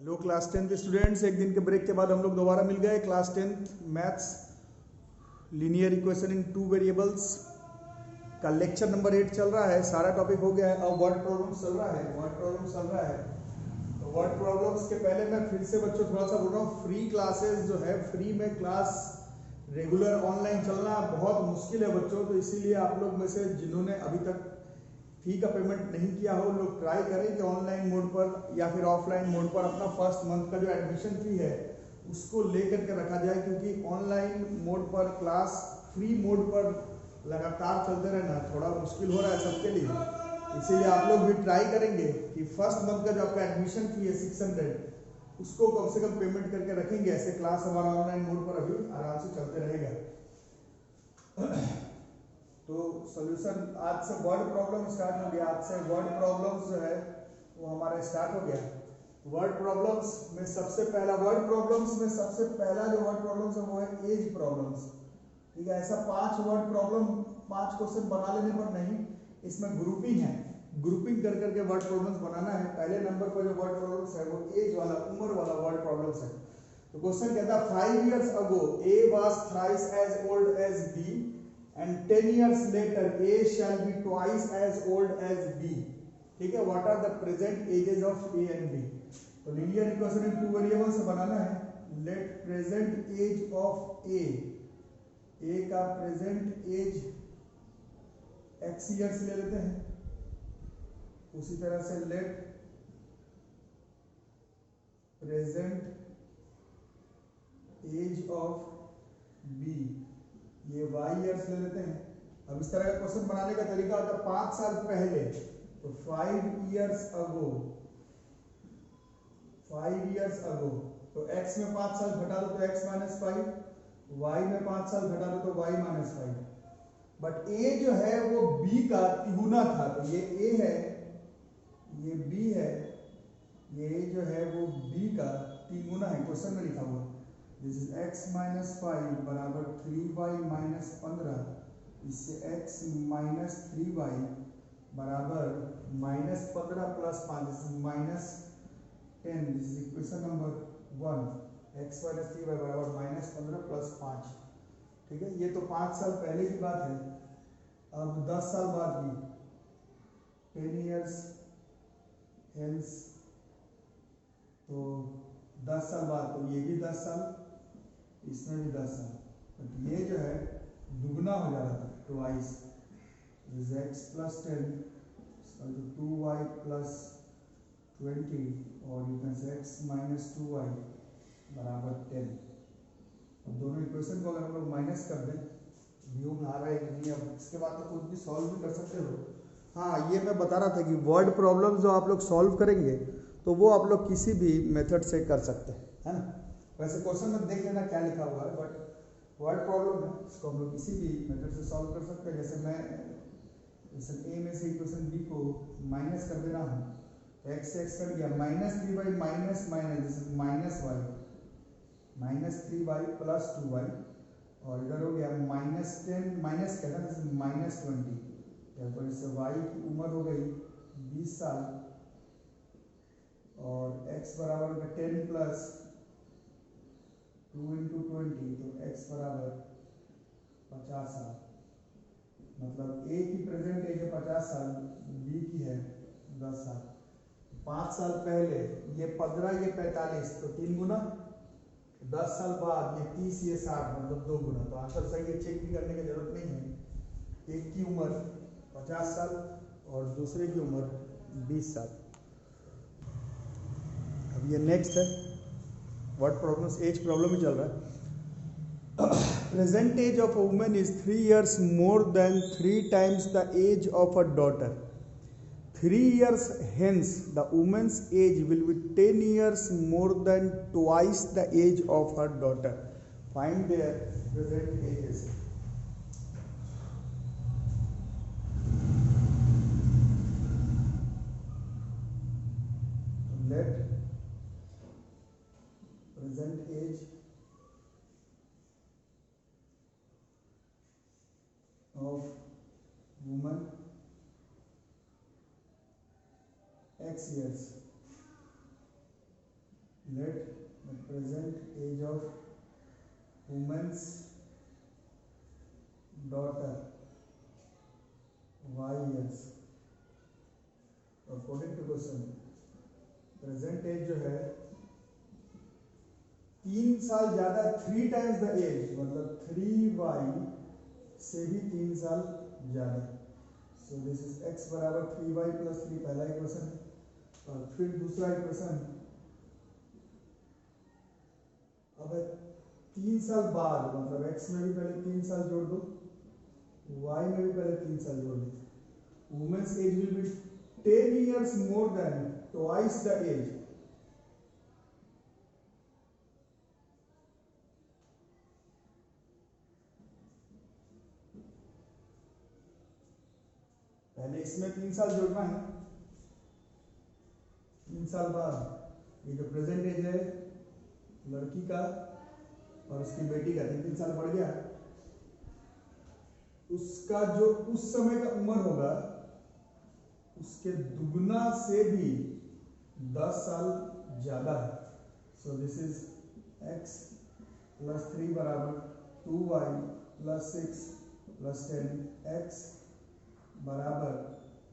Hello class 10th students, एक दिन के ब्रेक के बाद हम लोग दोबारा मिल गए। Class 10th maths linear equation in two variables का लेक्चर नंबर 8 चल रहा है। सारा टॉपिक हो गया है। अब वर्ड प्रॉब्लम्स चल रहा है। तो वर्ड प्रॉब्लम्स के पहले मैं फिर से बच्चों थोड़ा सा बोल रहा हूँ, फ्री क्लासेस जो है, फ्री में क्लास रेगुलर ऑनलाइन चलना बहुत मुश्किल है बच्चों। तो इसीलिए आप लोग में से जिन्होंने अभी तक फी का पेमेंट नहीं किया हो, लोग ट्राई करें कि ऑनलाइन मोड पर या फिर ऑफलाइन मोड पर अपना फर्स्ट मंथ का जो एडमिशन फी है उसको लेकर के रखा जाए, क्योंकि ऑनलाइन मोड पर क्लास फ्री मोड पर लगातार चलते रहना थोड़ा मुश्किल हो रहा है सबके लिए। इसीलिए आप लोग भी ट्राई करेंगे कि फर्स्ट मंथ का जो आपका एडमिशन फी है 600, उसको कम से कम पेमेंट करके रखेंगे। ऐसे क्लास हमारा ऑनलाइन मोड पर अभी आराम से चलते रहेगा। तो सॉल्यूशन आज से वर्ड प्रॉब्लम स्टार्ट हो गया। आज से वर्ड प्रॉब्लम्स जो है वो हमारा स्टार्ट हो गया। वर्ड प्रॉब्लम्स में सबसे पहला जो वर्ड प्रॉब्लम्स है वो है एज प्रॉब्लम्स। ठीक है, ऐसा 5 वर्ड प्रॉब्लम 5 क्वेश्चन बना लेने पर नहीं, इसमें ग्रुपिंग है। ग्रुपिंग कर करके वर्ड प्रॉब्लम्स बनाना है। पहले नंबर पर जो वर्ड प्रॉब्लम्स है वो एज वाला, उम्र वाला वर्ड प्रॉब्लम्स है। तो क्वेश्चन कहता है 5 years ago A was thrice as old as B and 10 years later A shall be twice as old as B. ठीक है, what are the present ages of A and B? तो linear equation in two variable से बनाना है। Late present age of ए का present as x years ले लेते हैं। उसी तरह से let present age of B, ये y ईयर्स ले लेते हैं। अब इस तरह का क्वेश्चन बनाने का तरीका होता है 5 साल पहले, तो 5 years ago, तो x में 5 साल घटा दो तो x माइनस 5, y में 5 साल घटा दो तो y माइनस 5। बट a जो है वो b का तिगुना था, तो ये a है, ये b है, ये जो है वो b का तिगुना है। क्वेश्चन में लिखा हुआ दिस इज x माइनस 5 बराबर 3y माइनस 15, इससे x माइनस 3y बराबर minus 15 plus 5, this is minus 10। This is equation number 1। x minus 3y बराबर माइनस 15 प्लस 5। ठीक है, ये तो 5 साल पहले की बात है। अब 10 साल बाद भी 10 years हेल्स, तो 10 साल बाद, तो ये भी 10 साल, इसमें भी 10 साल। बट ये जो है दुगना हो जा रहा था, ट्वाइस। x प्लस 10 तो 2y प्लस 20, और you can say x minus 2y बराबर 10। अब दोनों इक्वेशन को अगर हम लोग माइनस कर दें, व्यू में आ रहा है कि नहीं, अब इसके बाद तो खुद भी सॉल्व भी कर सकते हो। हाँ, ये मैं बता रहा था कि वर्ड प्रॉब्लम जो आप लोग सॉल्व करेंगे तो वो आप लोग किसी भी मेथड से कर सकते हैं, है ना। वैसे क्वेश्चन में देख लेना क्या लिखा हुआ है, बट वर्ड प्रॉब्लम है, इसको हम लोग किसी भी मेथड से सॉल्व कर सकते हैं। जैसे मैं क्वेश्चन ए में से इक्वेशन बी को माइनस कर दे रहा हूँ, एक्स से एक्स कट गया, minus 3y minus minus minus y, minus 3y plus 2y, और इधर हो गया माइनस 10 माइनस क्या था, माइनस 20। तो इससे y की उम्र हो गई 20 साल, और x बराबर में 10 प्लस 2 इंटू 20, तो x बराबर 50 साल। मतलब a की प्रेजेंट एज है 50 साल, b की है 10 साल। 5 साल पहले ये 15, ये 45, तो 3 गुना। 10 साल बाद ये 30, ये 60, मतलब 2 गुना। तो आंसर सही है, चेक भी करने की जरूरत नहीं है। एक की उम्र 50 साल और दूसरे की उम्र 20 साल। अब ये नेक्स्ट है वर्ड प्रॉब्लम्स, एज प्रॉब्लम ही चल रहा है। Present age of a woman is 3 years more than 3 times the age of a daughter. 3 years hence, the woman's age will be 10 years more than twice the age of her daughter. Find their present ages. Let present age of woman x years let the present age of woman's daughter y years। According to question present age जो है 3 साल ज्यादा, 3 times the age, मतलब 3y से भी 3 साल ज्यादा। So this is x बराबर 3y प्लस 3, पहला इक्वेशन। और फिर दूसरा इक्वेशन, अब 3 साल बाद, मतलब x में भी पहले 3 साल जोड़ दो, y में भी पहले 3 साल जोड़ दो। Woman's age will be 10 years more than twice the age। पहले इसमें 3 साल जोड़ना है, 3 साल बाद ये जो प्रेजेंट एज है लड़की का और उसकी बेटी का 3 साल बढ़ गया, उसका जो उस समय का उम्र होगा उसके दुगना से भी 10 साल ज्यादा है। So this is x plus 3 बराबर 2y प्लस 6 प्लस 10, x बराबर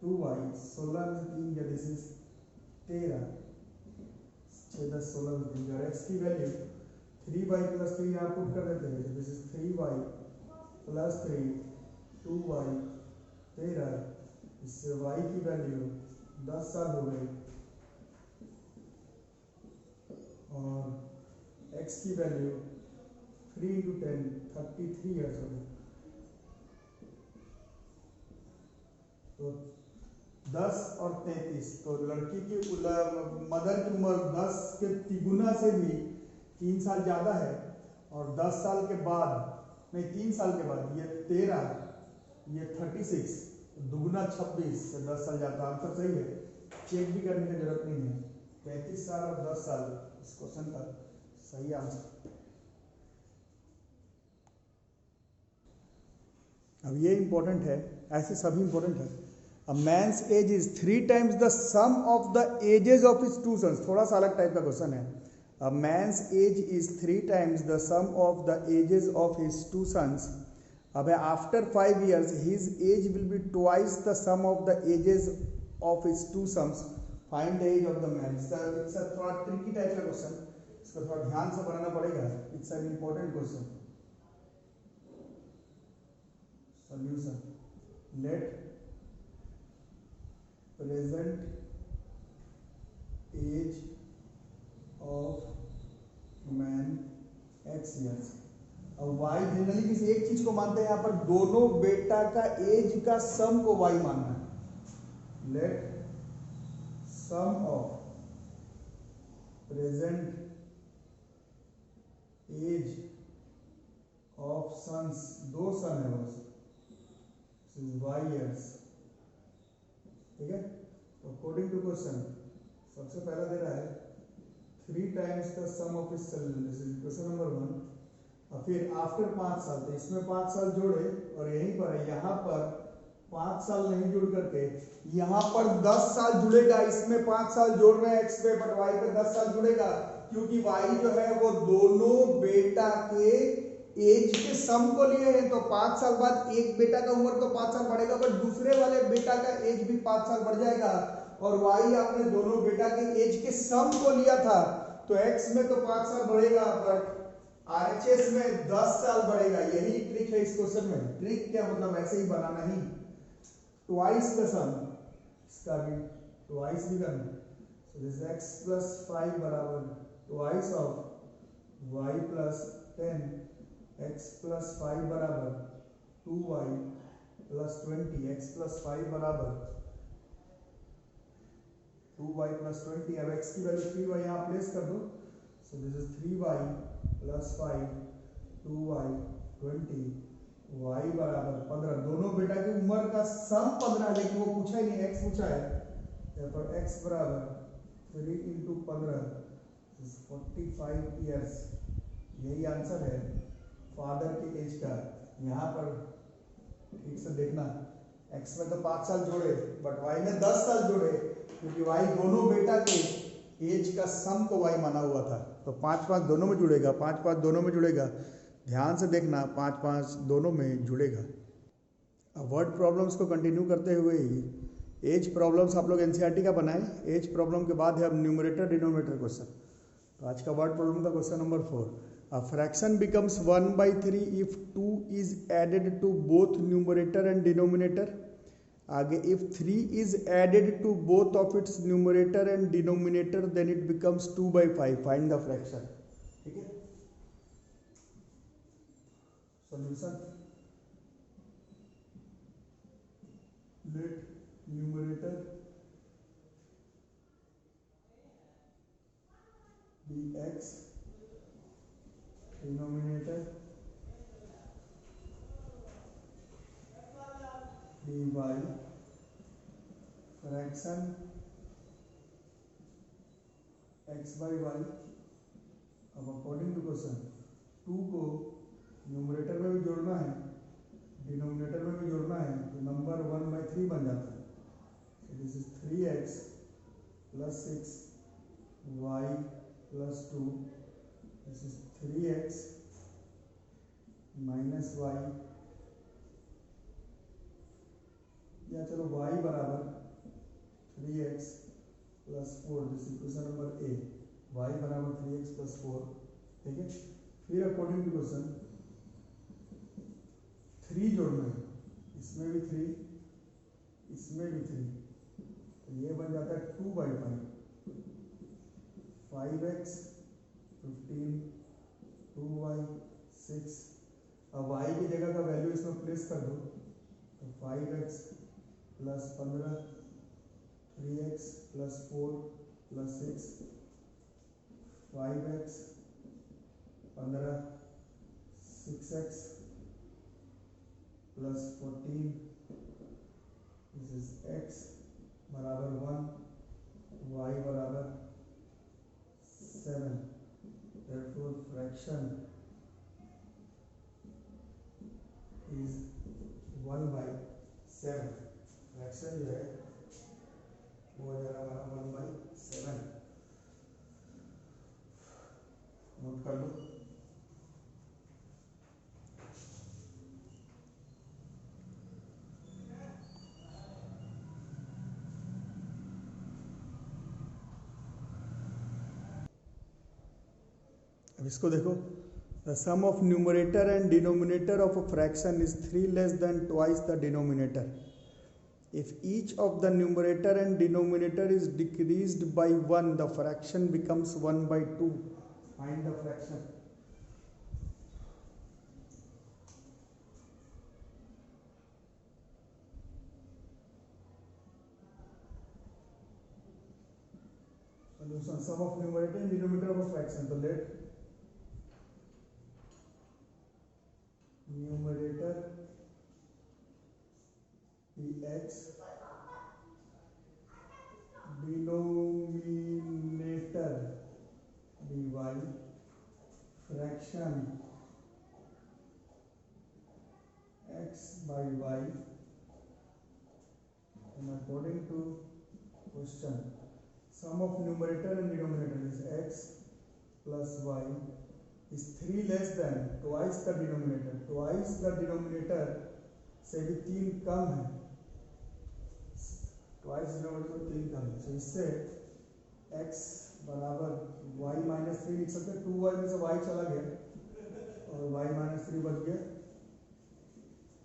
2y, 16 में से 3 गया, दिस इज 13, 6 10 16 में 3 गया। x की वैल्यू 3y प्लस 3 यहाँ पुट कर देते हैं, this is 3y plus 3 2y 13, इससे y की वैल्यू 10 साल हो गई और x की वैल्यू 3 into 10 33 ईयर्स हो गई। तो 10 और 33, तो लड़की की मदर की उम्र 10 के तिगुना से भी 3 साल ज्यादा है, और 10 साल के बाद, नहीं 3 साल के बाद ये 13, ये 36, दुगुना 26 से 10 साल ज्यादा। आंसर सही है, चेक भी करने की जरूरत नहीं है। 33 साल और 10 साल इस क्वेश्चन का सही आंसर। अब ये इंपॉर्टेंट है, ऐसे सभी इंपॉर्टेंट है। A man's age is 3 times the sum of the ages of his 2 sons। थोड़ा सा अलग टाइप का क्वेश्चन है। A man's age is 3 times the sum of the ages of his 2 sons। अब after 5 years his age will be twice the sum of the ages of his 2 sons। Find the age of the man। इसका थोड़ा tricky type का question, इसको थोड़ा ध्यान से बनाना पड़ेगा। It's an important question. Solution, let present age of man x years। अब y जनरली किसी एक चीज को मानते हैं, यहाँ पर दोनों बेटा का एज का सम को y मानना है। Let sum of present age of sons, 2 son है बस, y years। ठीक है, तो अकॉर्डिंग टू क्वेश्चन सबसे पहला दे रहा है 3 times the sum of his children, this is question number 1। और फिर आफ्टर 5 साल, तो इसमें 5 साल जोड़े और यहीं पर है, यहाँ पर 5 साल नहीं जुड़ करके यहाँ पर 10 साल जुड़ेगा। इसमें 5 साल जोड़ रहे हैं x पे, बट y पे 10 साल जुड़ेगा, क्योंकि y जो है वो दोनों बेटा के एज के सम को लिए हैं। तो 5 साल बाद एक बेटा का उम्र तो 5 साल बढ़ेगा, बट दूसरे वाले बेटा का एज भी 5 साल बढ़ जाएगा। और y आपने दोनों बेटा के एज के सम को लिया था, तो x में तो 5 साल बढ़ेगा, बट RHS में 10 साल बढ़ेगा। यही ट्रिक है इस क्वेश्चन में। ट्रिक क्या मतलब, ऐसे ही बनाना ही, ट्वाइस का सम, इसका भी ट्वाइस भी करना। सो दिस x प्लस 5 बराबर twice of y plus 10, x plus 5 बराबर 2y प्लस 20, x प्लस 5 बराबर 2y प्लस 20। अब x की वैल्यू 3y यहाँ प्लेस कर दो। So this is 3y plus 5 2y 20, y बराबर 15। दोनों बेटा की उम्र का सम 15, लेकिन वो पूछा ही नहीं, x पूछा है। तो x बराबर 3 into 15 is 45 years। यही आंसर है फादर के एज का। यहाँ पर ठीक से देखना, x में तो 5 साल जोड़े, बट y में 10 साल जोड़े, क्योंकि y दोनों बेटा के एज का सम को y माना हुआ था, तो 5 5 दोनों में जुड़ेगा, 5 5 दोनों में जुड़ेगा, ध्यान से देखना 5 5 दोनों में जुड़ेगा। अब वर्ड प्रॉब्लम्स को कंटिन्यू करते हुए ही एज प्रॉब्लम्स आप लोग एनसीईआरटी का बनाए। एज प्रॉब्लम के बाद है अब न्यूमरेटर डिनोमिनेटर क्वेश्चन। तो आज का वर्ड प्रॉब्लम का question number 4, a fraction becomes 1/3 if 2 is added to both numerator and denominator. आगे if 3 is added to both of its numerator and denominator then it becomes 2/5, find the fraction. ठीक है, solution, let numerator be x, denominator be y, fraction x by y। अब according to question 2 को numerator में भी जोड़ना है, denominator में भी जोड़ना है, तो नंबर 1/3 बन जाता है। This is 3x plus 6y plus 2, this is 3x minus y, या चलो y बराबर 3x plus 4, this is question number A, y बराबर 3x plus 4। ठीक है, फिर अकॉर्डिंग टू क्वेश्चन 3 जोड़ना है, इसमें भी 3, इसमें भी 3, तो ये बन जाता है 2/5, 5x 15, 2y 6। अब y की जगह का वैल्यू इसमें प्लेस कर दो, तो 5x plus 15, 3x plus 4 plus 6, 5x 15, 6x plus 14, this is x बराबर 1, y बराबर 7, therefore fraction is 1/7। फ्रैक्शन जो है वो हो जाएगा हमारा 1/7, नोट कर लो। अब इसको देखो, the sum of numerator and denominator of a fraction is 3 less than twice the denominator. If each of the numerator and denominator is decreased by 1, the fraction becomes 1/2. Find the fraction. Solution, sum of numerator and denominator of a fraction. So let numerator be x, denominator be y, fraction x by y, and according to question sum of numerator and denominator is x plus y is 3 less than twice the denominator, twice the denominator से भी 3 कम है, twice denominator से 3 कम है, तो इससे x बराबर y minus 3 लिख सकते हैं, 2y में से y चला गया और y minus 3 बच गया।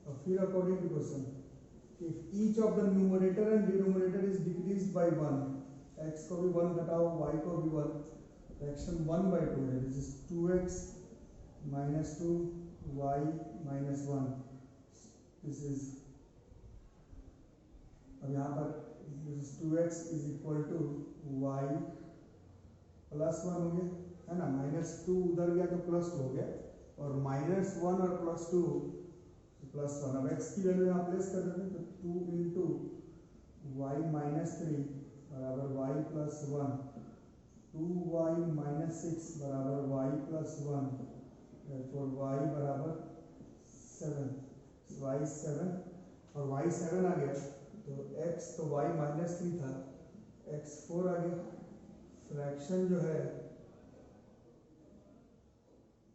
और फिर according to question if each of the numerator and denominator is decreased by 1, x को भी 1 घटाओ, y को भी 1, फ्रैक्शन 1/2 है, this is 2x minus 2 y minus 1, this is, अब यहाँ पर this is 2x is equal to y plus 1 हो गया है ना, -2 उधर गया तो +2 हो गया, और -1 और +2 +1। अब x की वैल्यू यहाँ प्लेस कर देते हैं, तो 2 इंटू y minus 3 बराबर y plus 1, 2y minus 6 बराबर y plus 1, therefore y बराबर 7, y 7 और y 7 आ गया, तो x तो y minus 3 था, x 4 आ गया, फ्रैक्शन जो है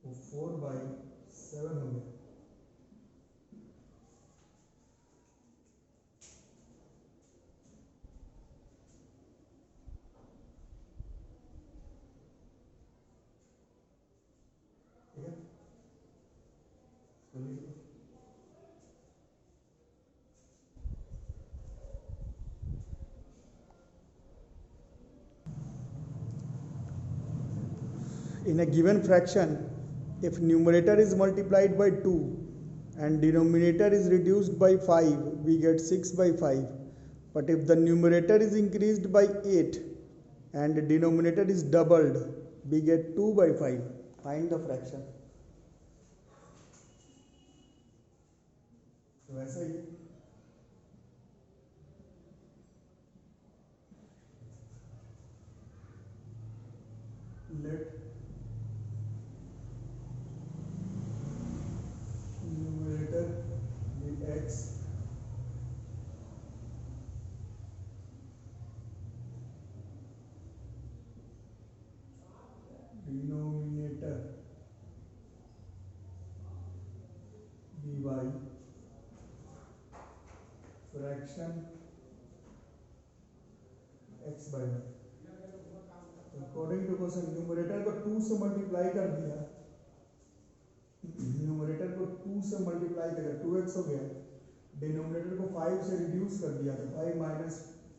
वो 4/7 हो गया। ठीक है, चलिए in a given fraction, if numerator is multiplied by 2 and denominator is reduced by 5, we get 6/5. But if the numerator is increased by 8 and denominator is doubled, we get 2/5. Find the fraction. तो ऐसा ही let numerator be x denominator be y, fraction x/y। According to question numerator को 2 से multiply कर दिया, numerator को 2 से multiply कर 2x हो गया, डिनोमिनेटर को 5 से रिड्यूस कर दिया तो 5 माइनस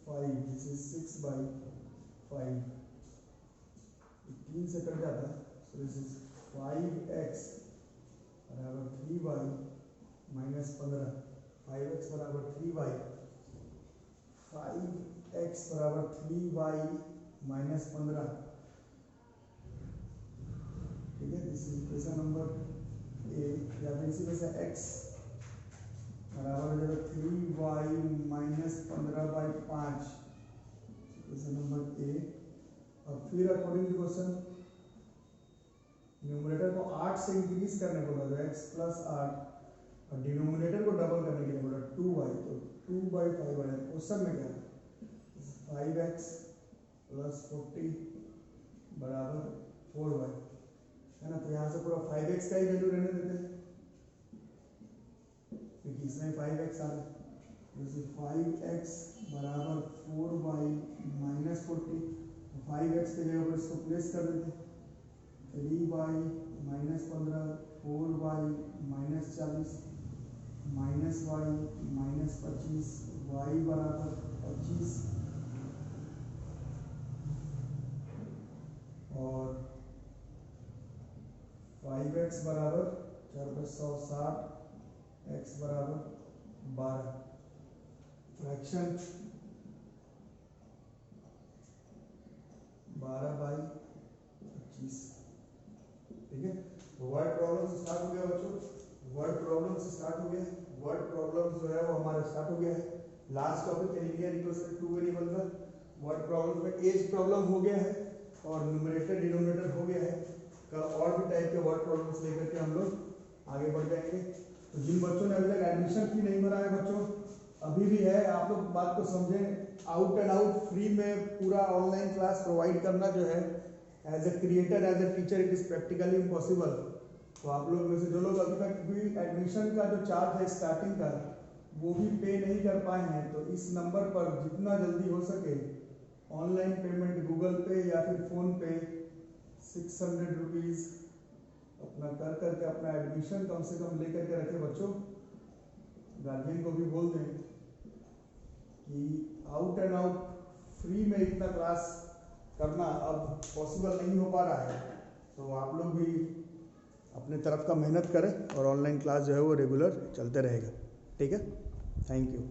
5 दिस इज 6/5, 3 से कट जाता, सो दिस इज 5x बराबर 3y माइनस 15, 5x बराबर 3y, 5x बराबर 3y माइनस 15। ठीक है, this is equation number A, या फिर इसी में से x बराबर हो जाएगा 3y minus 15/5, equation number A. और फिर अकॉर्डिंग टू क्वेश्चन न्यूमरेटर को 8 से इंक्रीज करने को बोला, x प्लस 8 और डिनोमिनेटर को डबल करने के लिए बोला 2y, तो 2/5 आया। क्वेश्चन में क्या है 5x प्लस 40 बराबर 4y है ना, तो यहाँ से पूरा 5x का ही वैल्यू रहने देते हैं क्योंकि इसमें 5x आ रहा है, जैसे 5x बराबर 4y माइनस 40, 5x के जगह पर इसको प्लेस कर देते हैं, 3y minus 15, 4y minus 40 minus y minus 25, y बराबर 25 और 5x बराबर 4/160, x बराबर 12, फ्रैक्शन 12/25। ठीक है, तो वर्ड प्रॉब्लम से स्टार्ट हो गया बच्चों, वर्ड प्रॉब्लम से स्टार्ट हो गया, वर्ड प्रॉब्लम जो है वो हमारा स्टार्ट हो गया है। लास्ट टॉपिक है लीनियर इक्वेशन टू वेरिएबल का, वर्ड प्रॉब्लम में एज प्रॉब्लम हो गया है और न्यूमरेटर डिनोमिनेटर हो गया है। कल और भी टाइप के वर्ड प्रॉब्लम्स लेकर के हम लोग आगे बढ़ जाएंगे। तो जिन बच्चों ने अभी तक एडमिशन फी नहीं भरा है बच्चों, अभी भी है, आप लोग बात को समझें, आउट एंड आउट फ्री में पूरा ऑनलाइन क्लास प्रोवाइड करना जो है as a creator as a teacher it is practically impossible. तो आप लोग में से जो लोग अभी तक भी एडमिशन का जो चार्ज है स्टार्टिंग का वो भी पे नहीं कर पाए हैं, तो इस नंबर पर जितना जल्दी हो सके ऑनलाइन पेमेंट गूगल पे या फिर फोन पे 600 रुपीज़ अपना कर करके अपना एडमिशन कम से कम लेकर के रखे बच्चों। गार्जियन को भी बोल दें कि आउट एंड आउट फ्री में इतना क्लास करना अब पॉसिबल नहीं हो पा रहा है, तो आप लोग भी अपने तरफ का मेहनत करें और ऑनलाइन क्लास जो है वो रेगुलर चलते रहेगा। ठीक है, थैंक यू।